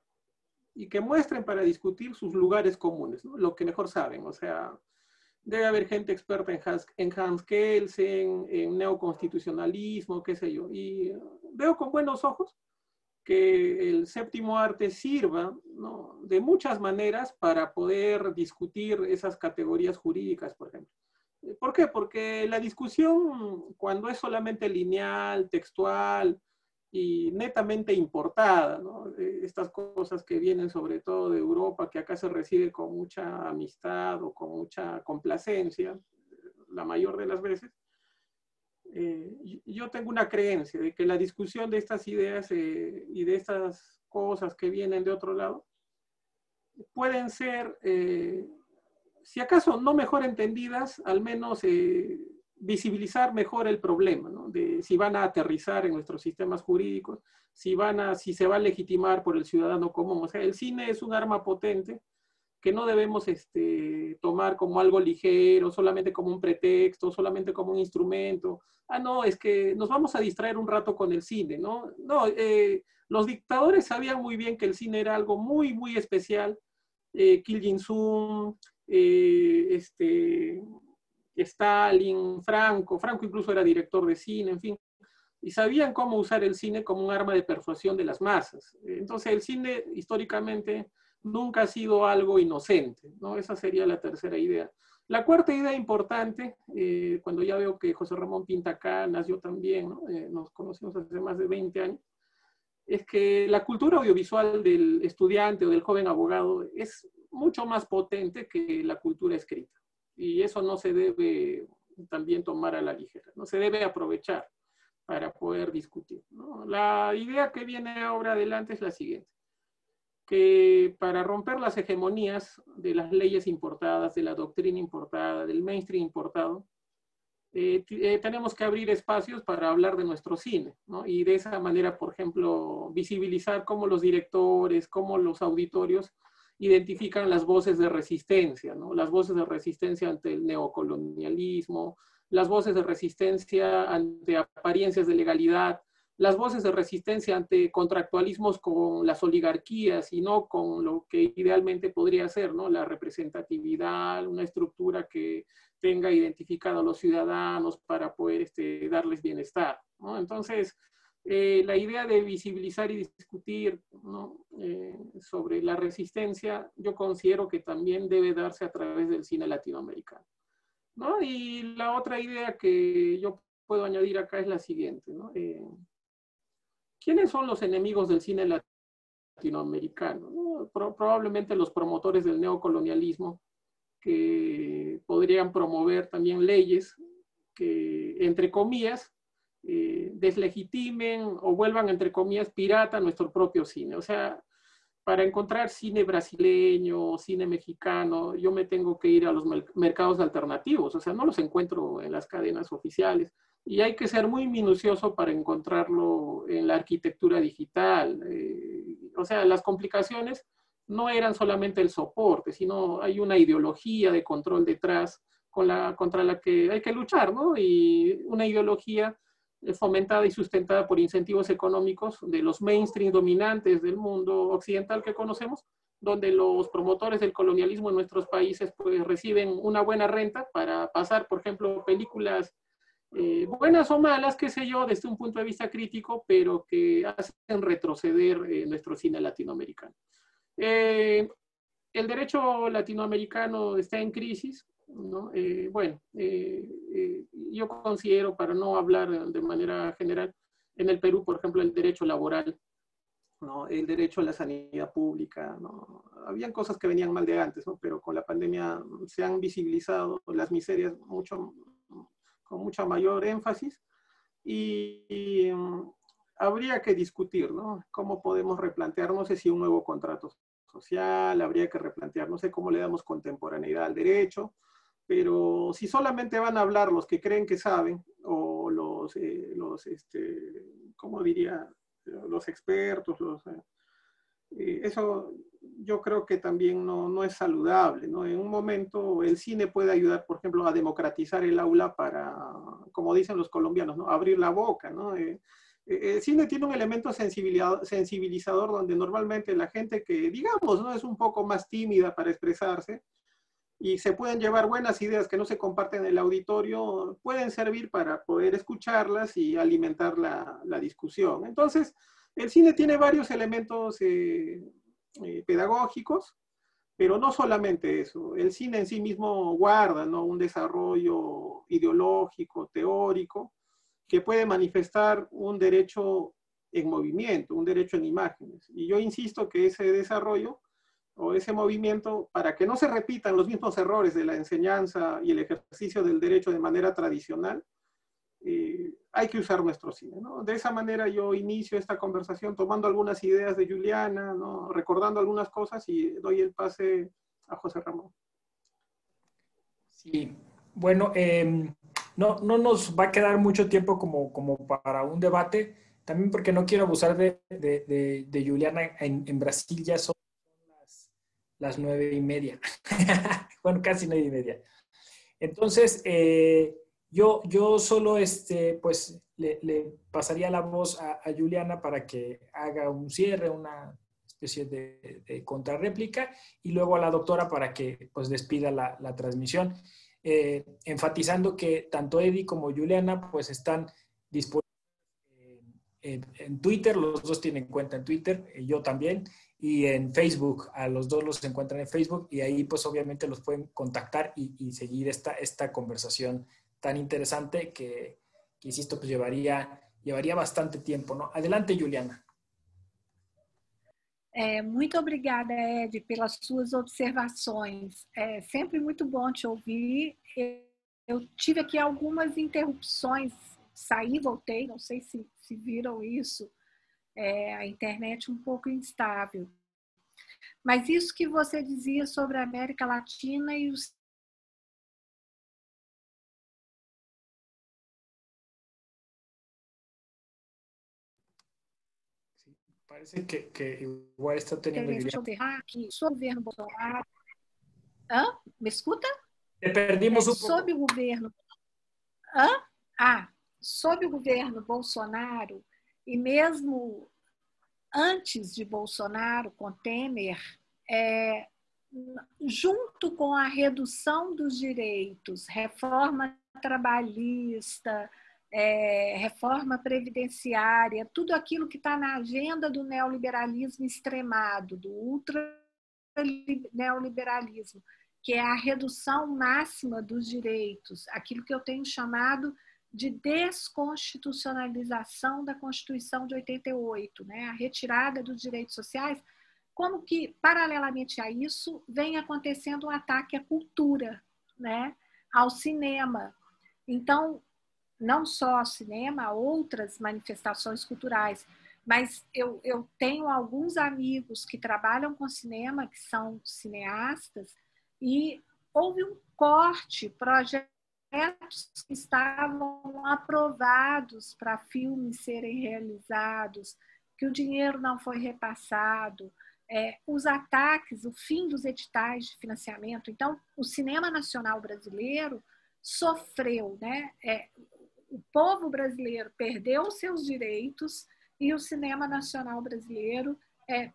y que muestren para discutir sus lugares comunes, ¿no? Lo que mejor saben, o sea, debe haber gente experta en Hans Kelsen, en neoconstitucionalismo, qué sé yo. Y veo con buenos ojos que el séptimo arte sirva, ¿no? De muchas maneras para poder discutir esas categorías jurídicas, por ejemplo. ¿Por qué? Porque la discusión, cuando es solamente lineal, textual y netamente importada, ¿no? Estas cosas que vienen sobre todo de Europa, que acá se recibe con mucha amistad o con mucha complacencia, la mayor de las veces, yo tengo una creencia de que la discusión de estas ideas y de estas cosas que vienen de otro lado pueden ser, si acaso no mejor entendidas, al menos visibilizar mejor el problema, ¿no? De si van a aterrizar en nuestros sistemas jurídicos, si se va a legitimar por el ciudadano común. O sea, el cine es un arma potente que no debemos tomar como algo ligero, solamente como un pretexto, solamente como un instrumento. No, es que nos vamos a distraer un rato con el cine, ¿no? No, los dictadores sabían muy bien que el cine era algo muy, muy especial. Kim Il-sung, Stalin, Franco incluso era director de cine, en fin, y sabían cómo usar el cine como un arma de persuasión de las masas. Entonces el cine históricamente nunca ha sido algo inocente, ¿no? Esa sería la tercera idea. La cuarta idea importante, cuando ya veo que José Ramón pinta canas, yo también, ¿no? Nos conocimos hace más de 20 años, es que la cultura audiovisual del estudiante o del joven abogado es mucho más potente que la cultura escrita. Y eso no se debe también tomar a la ligera, no se debe aprovechar para poder discutir, ¿no? La idea que viene ahora adelante es la siguiente, que para romper las hegemonías de las leyes importadas, de la doctrina importada, del mainstream importado, tenemos que abrir espacios para hablar de nuestro cine, ¿no? Y de esa manera, por ejemplo, visibilizar cómo los directores, cómo los auditorios identifican las voces de resistencia, ¿no? Las voces de resistencia ante el neocolonialismo, las voces de resistencia ante apariencias de legalidad, las voces de resistencia ante contractualismos con las oligarquías y no con lo que idealmente podría ser, ¿no? La representatividad, una estructura que tenga identificado a los ciudadanos para poder darles bienestar, ¿no? Entonces, la idea de visibilizar y discutir, ¿no? Sobre la resistencia, yo considero que también debe darse a través del cine latinoamericano, ¿no? Y la otra idea que yo puedo añadir acá es la siguiente, ¿no? ¿Quiénes son los enemigos del cine latinoamericano? ¿No? Probablemente los promotores del neocolonialismo, que podrían promover también leyes que, entre comillas, deslegitimen o vuelvan, entre comillas, pirata nuestro propio cine. O sea, para encontrar cine brasileño, cine mexicano, yo me tengo que ir a los mercados alternativos, o sea, no los encuentro en las cadenas oficiales. Y hay que ser muy minucioso para encontrarlo en la arquitectura digital. O sea, las complicaciones no eran solamente el soporte, sino hay una ideología de control detrás contra la que hay que luchar, ¿no? Y una ideología fomentada y sustentada por incentivos económicos de los mainstream dominantes del mundo occidental que conocemos, donde los promotores del colonialismo en nuestros países pues reciben una buena renta para pasar, por ejemplo, películas buenas o malas, qué sé yo, desde un punto de vista crítico, pero que hacen retroceder nuestro cine latinoamericano. El derecho latinoamericano está en crisis, ¿no? Yo considero, para no hablar de manera general, en el Perú, por ejemplo, el derecho laboral, ¿no? El derecho a la sanidad pública, ¿no? Habían cosas que venían mal de antes, ¿no? Pero con la pandemia se han visibilizado las miserias con mucha mayor énfasis y habría que discutir, ¿no? Cómo podemos replantear, no sé si un nuevo contrato social, habría que replantear, no sé cómo le damos contemporaneidad al derecho, pero si solamente van a hablar los que creen que saben, o ¿cómo diría? Los expertos, eso yo creo que también no es saludable, ¿no? En un momento el cine puede ayudar, por ejemplo, a democratizar el aula para, como dicen los colombianos, ¿no? Abrir la boca, ¿no? El cine tiene un elemento sensibilizador donde normalmente la gente que, digamos, ¿no? Es un poco más tímida para expresarse y se pueden llevar buenas ideas que no se comparten en el auditorio, pueden servir para poder escucharlas y alimentar la discusión. Entonces, el cine tiene varios elementos pedagógicos, pero no solamente eso. El cine en sí mismo guarda, ¿no? Un desarrollo ideológico, teórico, que puede manifestar un derecho en movimiento, un derecho en imágenes. Y yo insisto que ese desarrollo o ese movimiento, para que no se repitan los mismos errores de la enseñanza y el ejercicio del derecho de manera tradicional, hay que usar nuestro cine, ¿no? De esa manera yo inicio esta conversación tomando algunas ideas de Juliana, ¿no? Recordando algunas cosas y doy el pase a José Ramón. Sí, bueno, no nos va a quedar mucho tiempo como para un debate, también porque no quiero abusar de Juliana. En Brasil ya son las 9:30. Bueno, casi 9:30. Entonces, yo solo pues le pasaría la voz a Juliana para que haga un cierre, una especie de contrarréplica, y luego a la doctora para que pues despida la transmisión, enfatizando que tanto Eddie como Juliana pues están disponibles en Twitter, los dos tienen cuenta en Twitter, yo también, y en Facebook, a los dos los encuentran en Facebook, y ahí pues obviamente los pueden contactar y seguir esta conversación tan interesante que insisto, pues llevaría bastante tiempo, ¿no? Adelante, Juliana. Muito obrigada, Ed, pelas suas observações. É sempre muito bom te ouvir. Eu tive aqui algumas interrupções, saí, voltei, não sei se viram isso, a internet um pouco instável. Mas isso que você dizia sobre a América Latina e os Parece que igual está teniendo... Deixa eu ver aqui, sobre o governo Bolsonaro. Hã? Me escuta? Perdimos um sobre pouco. O governo... Hã? Sob o governo Bolsonaro, e mesmo antes de Bolsonaro, com Temer, junto com a redução dos direitos, reforma trabalhista, reforma previdenciária, tudo aquilo que está na agenda do neoliberalismo extremado, do ultra-neoliberalismo, que é a redução máxima dos direitos, aquilo que eu tenho chamado de desconstitucionalização da Constituição de 88, né? A retirada dos direitos sociais, como que, paralelamente a isso, vem acontecendo um ataque à cultura, né? Ao cinema. Então, não só ao cinema, a outras manifestações culturais, mas eu tenho alguns amigos que trabalham com cinema, que são cineastas, e houve um corte, projetos que estavam aprovados para filmes serem realizados, que o dinheiro não foi repassado, os ataques, o fim dos editais de financiamento. Então, o cinema nacional brasileiro sofreu, né? O povo brasileiro perdeu os seus direitos e o cinema nacional brasileiro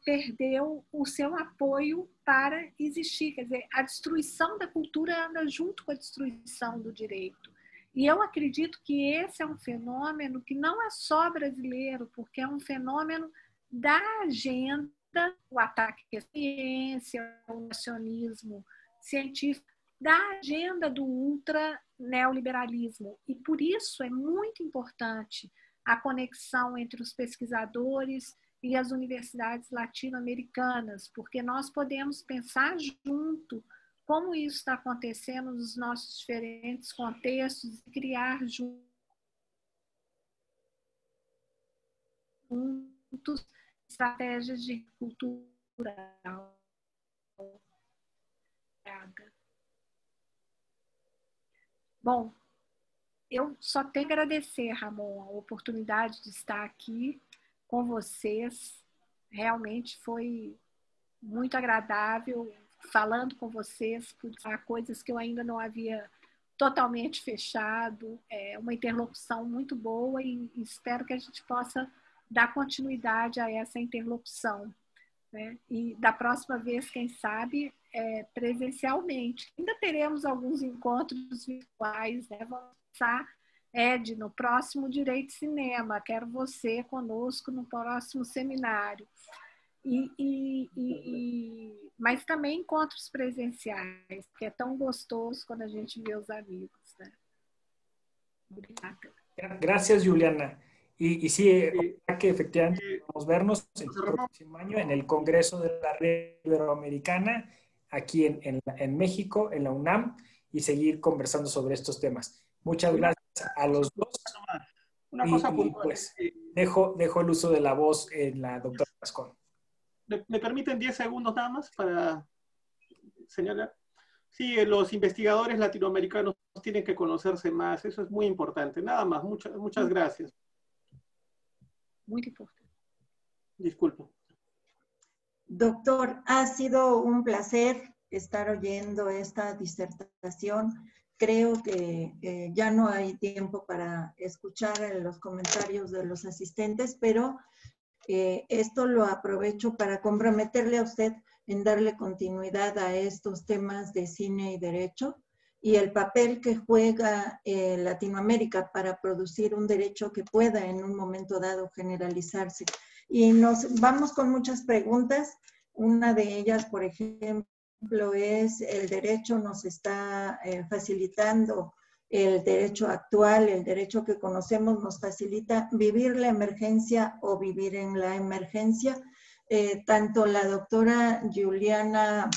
perdeu o seu apoio para existir. Quer dizer, a destruição da cultura anda junto com a destruição do direito. E eu acredito que esse é um fenômeno que não é só brasileiro, porque é um fenômeno da agenda, o ataque à ciência, o nacionalismo científico, da agenda do ultra-neoliberalismo. E por isso é muito importante a conexão entre os pesquisadores e as universidades latino-americanas, porque nós podemos pensar junto como isso está acontecendo nos nossos diferentes contextos e criar juntos estratégias de cultura. Bom, eu só tenho a agradecer, Ramon, a oportunidade de estar aqui com vocês. Realmente foi muito agradável falando com vocês, por coisas que eu ainda não havia totalmente fechado. É uma interlocução muito boa e espero que a gente possa dar continuidade a essa interlocução, né? E da próxima vez, quem sabe, presencialmente. Ainda teremos alguns encontros virtuais, né? Vamos pensar, Ed, no próximo Direito e Cinema. Quero você conosco no próximo seminário. Mas também encontros presenciais, que é tão gostoso quando a gente vê os amigos, né? Obrigada. Gracias, Juliana. Y sí, que efectivamente vamos a vernos el próximo año en el Congreso de la Red Iberoamericana, aquí en México, en la UNAM, y seguir conversando sobre estos temas. Muchas gracias a los dos. Una cosa puntual. Pues dejo el uso de la voz en la doctora Rascón. ¿Me permiten 10 segundos nada más para señalar? Sí, los investigadores latinoamericanos tienen que conocerse más, eso es muy importante. Nada más, muchas gracias. Muy importante. Disculpe. Doctor, ha sido un placer estar oyendo esta disertación. Creo que ya no hay tiempo para escuchar los comentarios de los asistentes, pero esto lo aprovecho para comprometerle a usted en darle continuidad a estos temas de cine y derecho y el papel que juega Latinoamérica para producir un derecho que pueda en un momento dado generalizarse. Y nos vamos con muchas preguntas. Una de ellas, por ejemplo, es el derecho nos está facilitando, el derecho actual, el derecho que conocemos nos facilita vivir la emergencia o vivir en la emergencia. Tanto la doctora Juliana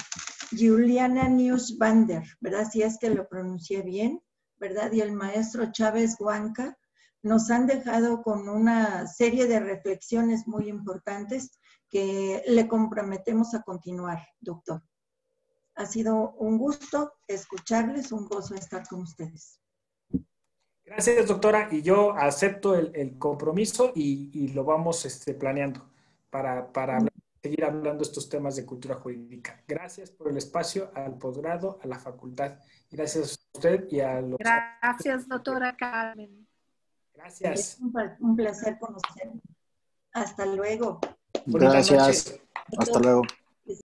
Nieuwenbander, ¿verdad? Si es que lo pronuncié bien, ¿verdad? Y el maestro Chávez Huanca nos han dejado con una serie de reflexiones muy importantes que le comprometemos a continuar, doctor. Ha sido un gusto escucharles, un gozo estar con ustedes. Gracias, doctora. Y yo acepto el compromiso y lo vamos planeando para seguir hablando estos temas de cultura jurídica. Gracias por el espacio al posgrado, a la facultad. Gracias a usted y a los... Gracias, doctora Carmen. Gracias. Es un placer conocerla. Hasta luego. Bonita Gracias. noche. Hasta luego.